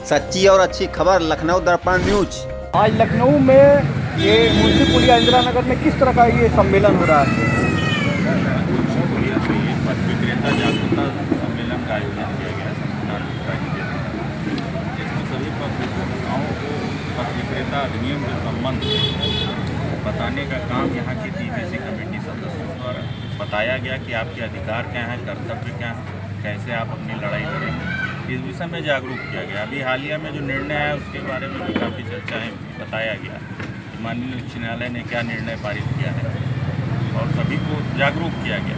सच्ची और अच्छी खबर लखनऊ दर्पण न्यूज। आज लखनऊ में ये मुंशी पुलिया इंदिरा नगर में किस तरह का ये सम्मेलन हो रहा है? पुलिया में ये पथ विक्रेता जागरूकता सम्मेलन का आयोजन किया गया है जिसमें सभी पथ विक्रेताओं को पथ विक्रेता अधिनियम के संबंध बताने का काम यहाँ की टीबीसी कमेटी सदस्यों द्वारा बताया गया कि आपके अधिकार क्या हैं, कर्तव्य क्या हैं, कैसे आप अपनी लड़ाई लड़ेंगे, इस विषय में जागरूक किया गया। अभी हालिया में जो निर्णय आया उसके बारे में भी काफ़ी चर्चाएँ बताया गया। माननीय उच्च न्यायालय ने क्या निर्णय पारित किया है और सभी को जागरूक किया गया।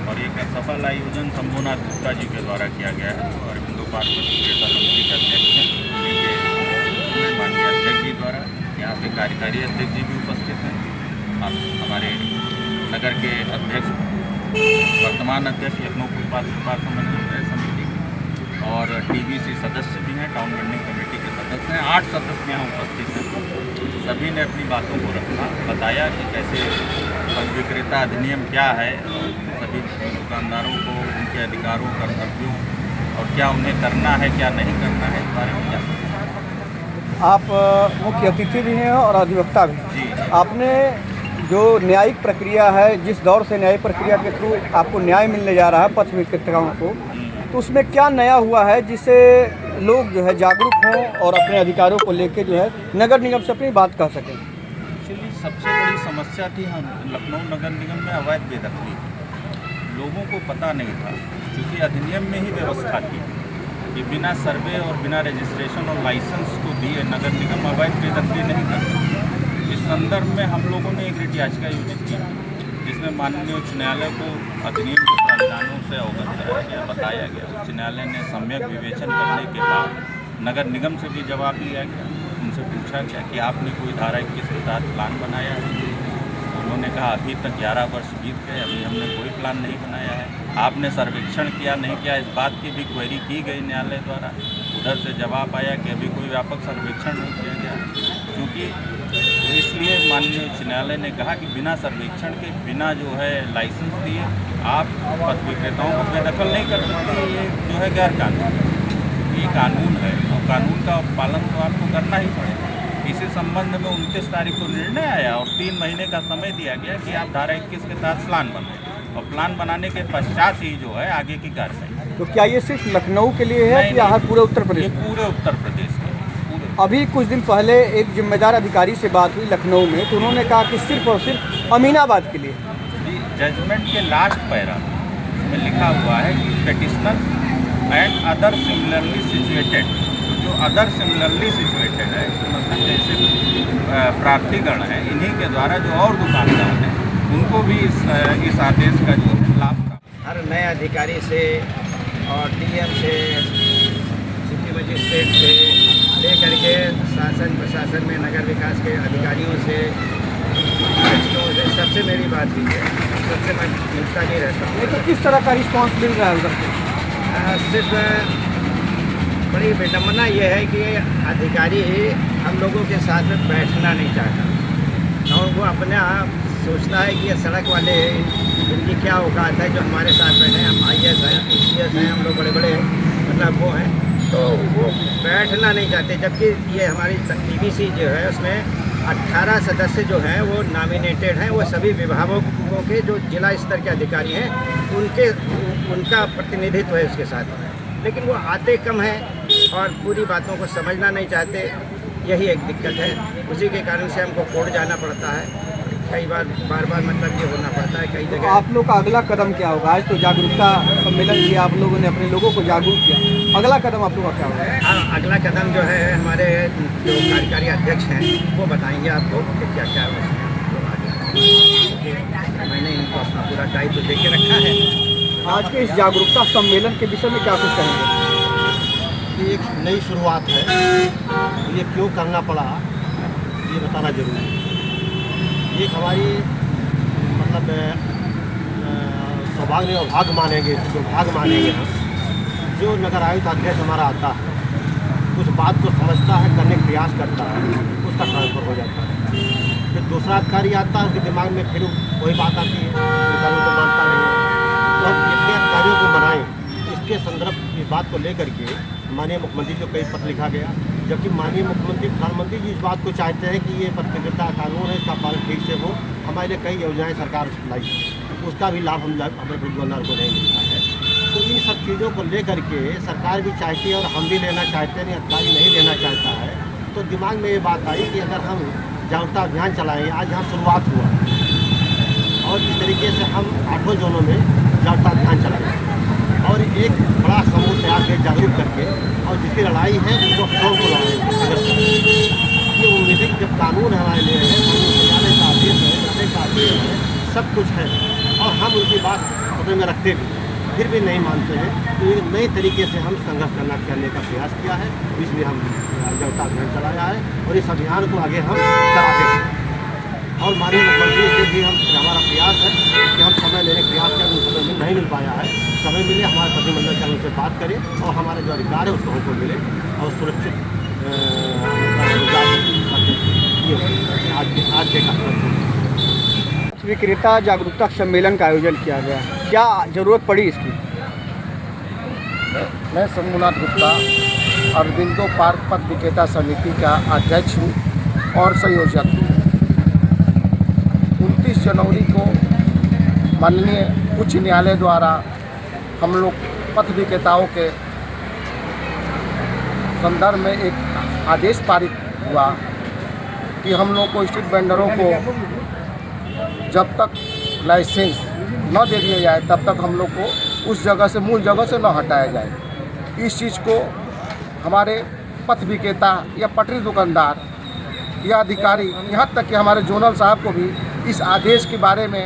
और एक सफल आयोजन शंभुनाथ गुप्ता जी के द्वारा किया गया है और हिंदू पार्क विक्रेता समिति के अध्यक्ष हैं, उन्हीं के माननीय अध्यक्ष जी द्वारा। यहाँ पे कार्यकारी अध्यक्ष जी भी उपस्थित हैं, हमारे नगर के अध्यक्ष, वर्तमान अध्यक्ष लखनऊ फुटपाथ समन्वय समिति और टीबीसी सदस्य भी हैं, टाउन बिल्डिंग कमेटी के सदस्य हैं। 8 सदस्य यहाँ उपस्थित हैं। सभी ने अपनी बातों को रखा, बताया कि कैसे पथ विक्रेता अधिनियम क्या है और सभी दुकानदारों को उनके अधिकारों, कर्तव्यों और क्या उन्हें करना है, क्या नहीं करना है, इस बारे में जाना। आप मुख्य अतिथि भी हैं और अधिवक्ता भी। जी, आपने जो न्यायिक प्रक्रिया है, जिस दौर से न्यायिक प्रक्रिया के थ्रू आपको न्याय मिलने जा रहा है पथ विक्रेताओं को, तो उसमें क्या नया हुआ है जिससे लोग जो है जागरूक हों और अपने अधिकारों को लेकर जो है नगर निगम से अपनी बात कह सकें? एक्चुअली सबसे बड़ी समस्या थी हम लखनऊ नगर निगम में अवैध बेदखली। लोगों को पता नहीं था, क्योंकि अधिनियम में ही व्यवस्था थी कि बिना सर्वे और बिना रजिस्ट्रेशन और लाइसेंस को दिए नगर निगम अवैध बेदखली नहीं करता। इस संदर्भ में हम लोगों ने एक रिट याचिका आयोजित की, जिसमें माननीय उच्च न्यायालय को अधिनियम के प्रावधानों से अवगत कराया गया, बताया गया। उच्च न्यायालय ने सम्यक विवेचन करने के बाद नगर निगम से भी जवाब लिया गया। उनसे पूछा गया कि आपने कोई धारा 21 के तहत प्लान बनाया है? उन्होंने कहा अभी तक 11 वर्ष बीत गए, अभी हमने कोई प्लान नहीं बनाया है। आपने सर्वेक्षण किया नहीं किया, इस बात की भी क्वेरी की गई न्यायालय द्वारा। उधर से जवाब आया कि अभी कोई व्यापक सर्वेक्षण नहीं किया गया, क्योंकि इसलिए माननीय उच्च न्यायालय ने कहा कि बिना सर्वेक्षण के, बिना जो है लाइसेंस दिए आप पथ विक्रेताओं को बेदखल नहीं कर सकते। ये जो है गैर कानून, ये कानून है और कानून का पालन तो आपको करना ही पड़ेगा। इसी संबंध में 29 तारीख को निर्णय आया और 3 महीने का समय दिया गया कि आप धारा 21 के तहत प्लान बनाएं और प्लान बनाने के पश्चात ही जो है आगे की कार्रवाई। तो क्या ये सिर्फ लखनऊ के लिए है कि यहाँ पूरे उत्तर प्रदेश? ये पूरे उत्तर प्रदेश के लिए। अभी कुछ दिन पहले एक जिम्मेदार अधिकारी से बात हुई लखनऊ में, तो उन्होंने कहा कि सिर्फ और सिर्फ अमीनाबाद के लिए। जजमेंट के लास्ट पैरा में लिखा हुआ है कि petitioner and other similarly situated, जो अदर सिमिलरली सिचुएटेड है, मतलब जैसे प्रार्थीगण हैं, इन्हीं के द्वारा जो और दुकानदार हैं उनको भी इस आदेश का जो है लाभ का। हर नए अधिकारी से और डीएम से, सिटी मजिस्ट्रेट से लेकर के शासन प्रशासन में नगर विकास के अधिकारियों से, सबसे मेरी बात हुई है, सबसे मैं मिलता नहीं रहता हूँ। तो किस तरह का रिस्पांस मिल रहा है उधर से? सिर्फ बड़ी विडम्बना ये है कि अधिकारी हम लोगों के साथ में बैठना नहीं चाहता और उनको अपने आप सोचता है कि ये सड़क वाले इनकी क्या औकात है जो हमारे साथ बैठे हैं। हम IAS हैं, PCS हैं, हम लोग बड़े बड़े मतलब वो हैं, तो वो बैठना नहीं चाहते। जबकि ये हमारी टीबीसी जो है उसमें 18 सदस्य जो हैं वो नॉमिनेटेड हैं, वो सभी विभागों के जो जिला स्तर के अधिकारी हैं उनका प्रतिनिधित्व है उसके साथ, लेकिन वो आते कम हैं और पूरी बातों को समझना नहीं चाहते। यही एक दिक्कत है, उसी के कारण से हमको कोर्ट जाना पड़ता है, कई बार बार मतलब ये होना पड़ता है कई जगह। आप लोग का अगला कदम क्या होगा? आज तो जागरूकता सम्मेलन किया, आप लोगों ने अपने लोगों को जागरूक किया, अगला कदम आप लोगों का क्या होगा? अगला कदम जो है हमारे जो कार्यकारी अध्यक्ष हैं वो बताएंगे आपको कि क्या क्या है। मैंने इनको अपना पूरा दायित्व दे के रखा है। आज के इस जागरूकता सम्मेलन के विषय में क्या कुछ कहेंगे? ये एक नई शुरुआत है, ये क्यों करना पड़ा ये बताना जरूरी है। ये हमारी मतलब सौभाग्य और भाग्य मानेंगे, दुर्भाग्य मानेंगे हम, जो नगर आयुक्त अध्यक्ष हमारा आता है उस बात को समझता है, करने का प्रयास करता है, उसका ट्रांसफर हो जाता है। फिर दूसरा अधिकारी आता है, उसके दिमाग में फिर वही बात आती है, अधिकारियों को मानता नहीं है। तो हम कितने अधिकारियों को बनाएं, इसके उसके संदर्भ इस बात को लेकर के माननीय मुख्यमंत्री को कई पत्र लिखा गया, जबकि माननीय मुख्यमंत्री प्रधानमंत्री जी इस बात को चाहते हैं कि ये पत्रकारिता कानून है, इसका पालन ठीक से हो। हमारे लिए कई योजनाएं सरकार लाई, उसका भी लाभ हमें दुकानदार को नहीं मिलता है। तो इन सब चीज़ों को लेकर के सरकार भी चाहती है और हम भी लेना चाहते हैं, अधिकारी नहीं लेना चाहता है। तो दिमाग में ये बात आई कि अगर हम जागरूकता अभियान चलाएंगे, आज यहाँ शुरुआत हुआ और इस तरीके से हम 8 जोनों में जागरूकता अभियान चलाएंगे और एक बड़ा समूह तैयार कर जागरूक करके, और जिसकी लड़ाई है उसको फ्लोर को लड़ाएंगे। ये उम्मीद है कि जब कानून हमारे लिए है, कानून बनाने का आदेश है, करने का आदेश है, सब कुछ है और हम उनकी बात समझ में रखते भी फिर भी नहीं मानते हैं, तो एक नए तरीके से हम संघर्ष करने का प्रयास किया है। इसलिए हम जागरूकता अभियान चलाया है और इस अभियान को आगे हम चलाते हैं। और माननीय मुख्यमंत्री से भी हमारा प्रयास है कि हम समय लेने का प्रयास करें, समय में नहीं मिल पाया है। समय मिले, हमारे प्रतिनिधिमंडल के उनसे बात करें और हमारे जो अधिकार है उसको हमको मिले और सुरक्षित आज के कार्यक्रम विक्रेता जागरूकता सम्मेलन का आयोजन किया गया, क्या ज़रूरत पड़ी इसकी? मैं शंभुनाथ गुप्ता अरविंदो पार्क पथ विक्रेता समिति का अध्यक्ष हूँ और संयोजक हूँ। 29 जनवरी को माननीय उच्च न्यायालय द्वारा हम लोग पथ विक्रेताओं के संदर्भ में एक आदेश पारित हुआ कि हम लोग को स्ट्रीट वेंडरों को जब तक लाइसेंस न दे दिया जाए तब तक हम लोग को उस जगह से, मूल जगह से न हटाया जाए। इस चीज़ को हमारे पथ विक्रेता या पटरी दुकानदार या अधिकारी, यहाँ तक कि हमारे जोनल साहब को भी इस आदेश के बारे में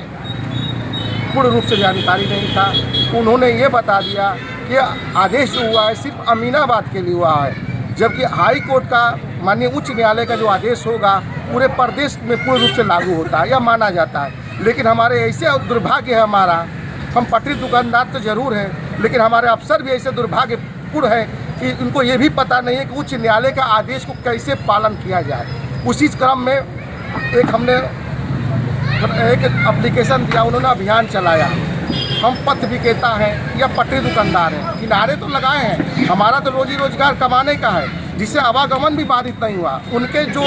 पूर्ण रूप से जानकारी नहीं था। उन्होंने ये बता दिया कि आदेश जो हुआ है सिर्फ अमीनाबाद के लिए हुआ है, जबकि हाई कोर्ट का माननीय उच्च न्यायालय का जो आदेश होगा पूरे प्रदेश में पूर्ण रूप से लागू होता है या माना जाता है। लेकिन हमारे ऐसे दुर्भाग्य है हमारा, हम पटरी दुकानदार तो ज़रूर हैं, लेकिन हमारे अफसर भी ऐसे दुर्भाग्यपूर्ण है कि उनको ये भी पता नहीं है कि उच्च न्यायालय का आदेश को कैसे पालन किया जाए। उसी क्रम में हमने एक एप्लीकेशन दिया, उन्होंने अभियान चलाया। हम पथ विक्रेता हैं या पटरी दुकानदार हैं, किनारे तो लगाए हैं, हमारा तो रोजी रोजगार कमाने का है, जिससे आवागमन भी बाधित नहीं हुआ। उनके जो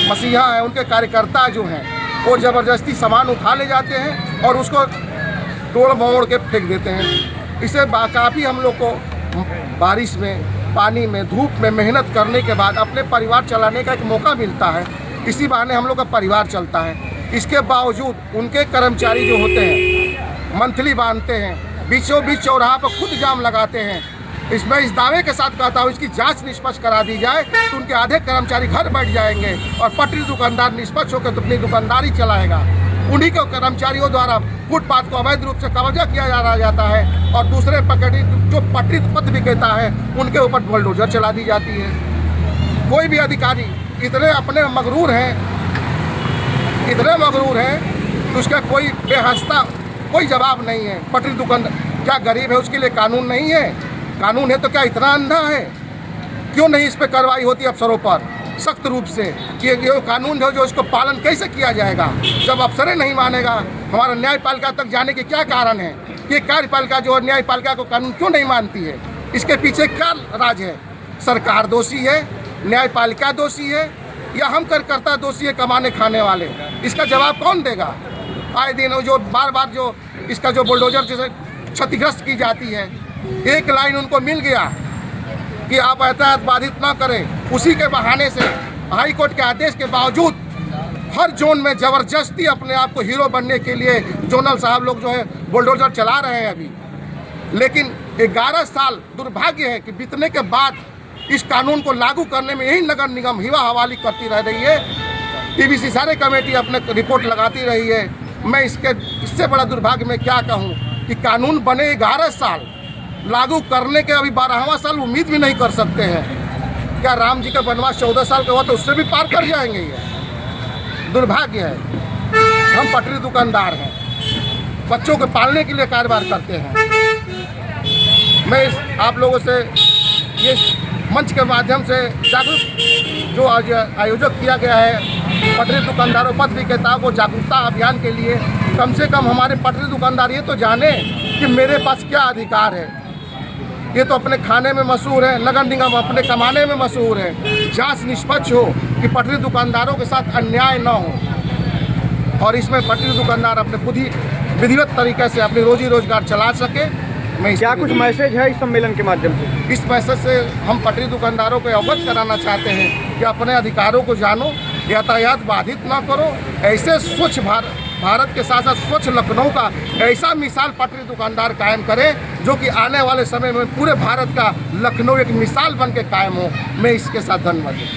मसीहा हैं, उनके कार्यकर्ता जो हैं, वो ज़बरदस्ती सामान उठा ले जाते हैं और उसको तोड़ मोड़ के फेंक देते हैं। इसे काफ़ी हम लोग को बारिश में, पानी में, धूप में मेहनत करने के बाद अपने परिवार चलाने का एक मौका मिलता है। इसी बहाने हम लोग का परिवार चलता है। इसके बावजूद उनके कर्मचारी जो होते हैं मंथली बांधते हैं, बीचों बीच चौराहा पर खुद जाम लगाते हैं। इसमें इस दावे के साथ कहता हूँ इसकी जांच निष्पक्ष करा दी जाए तो उनके आधे कर्मचारी घर बैठ जाएंगे और पटरी दुकानदार निष्पक्ष होकर तो अपनी दुकानदारी चलाएगा। उन्हीं के कर्मचारियों द्वारा फुटपाथ को अवैध रूप से कब्जा किया जाता है और दूसरे जो पटरी पथ विक्रेता है उनके ऊपर बुलडोजर चला दी जाती है। कोई भी अधिकारी इतने अपने मगरूर हैं तो उसका कोई बेहस्ता कोई जवाब नहीं है। पटरी दुकान क्या गरीब है उसके लिए कानून नहीं है? कानून है तो क्या इतना अंधा है? क्यों नहीं इस पर कार्रवाई होती अफसरों पर सख्त रूप से कि ये कानून जो इसको पालन कैसे किया जाएगा? जब अफसरें नहीं मानेगा, हमारा न्यायपालिका तक जाने के क्या कारण है? ये कार्यपालिका जो है न्यायपालिका को कानून क्यों नहीं मानती है? इसके पीछे क्या राज है? सरकार दोषी है, न्यायपालिका दोषी है या हम कार्यकर्ता दोषी है कमाने खाने वाले? इसका जवाब कौन देगा? आए दिन जो बार बार जो इसका जो बुलडोजर जैसे क्षतिग्रस्त की जाती है, एक लाइन उनको मिल गया कि आप यातायात बाधित ना करें, उसी के बहाने से हाई कोर्ट के आदेश के बावजूद हर जोन में ज़बरदस्ती अपने आप को हीरो बनने के लिए जोनल साहब लोग जो है बुलडोजर चला रहे हैं अभी। लेकिन 11 साल दुर्भाग्य है कि बीतने के बाद इस कानून को लागू करने में यही नगर निगम हिवा हवाली करती रह रही है। टीबीसी सारे कमेटी अपने रिपोर्ट लगाती रही है। मैं इससे बड़ा दुर्भाग्य में क्या कहूँ कि कानून बने 11 साल, लागू करने के अभी 12वां साल उम्मीद भी नहीं कर सकते हैं। क्या राम जी का वनवास 14 साल का हुआ तो उससे भी पार कर जाएंगे? ये दुर्भाग्य है। हम पटरी दुकानदार हैं, बच्चों को पालने के लिए कारोबार करते हैं। मैं आप लोगों से ये मंच के माध्यम से जागरूक जो आज आयोजक किया गया है पटरी दुकानदारों पथ विक्रेताओं को जागरूकता अभियान के लिए, कम से कम हमारे पटरी दुकानदार ये तो जाने कि मेरे पास क्या अधिकार है। ये तो अपने खाने में मशहूर है, नगर निगम अपने कमाने में मशहूर है। जांच निष्पक्ष हो कि पटरी दुकानदारों के साथ अन्याय न हो और इसमें पटरी दुकानदार अपने विधिवत तरीके से अपनी रोजी रोजगार चला सके। मैं क्या कुछ मैसेज है इस सम्मेलन के माध्यम से? इस मैसेज से हम पटरी दुकानदारों को अवगत कराना चाहते हैं कि अपने अधिकारों को जानो, यातायात बाधित ना करो। ऐसे स्वच्छ भारत के साथ साथ स्वच्छ लखनऊ का ऐसा मिसाल पटरी दुकानदार कायम करे जो कि आने वाले समय में पूरे भारत का लखनऊ एक मिसाल बन के कायम हो। मैं इसके साथ धन्यवाद दूँ।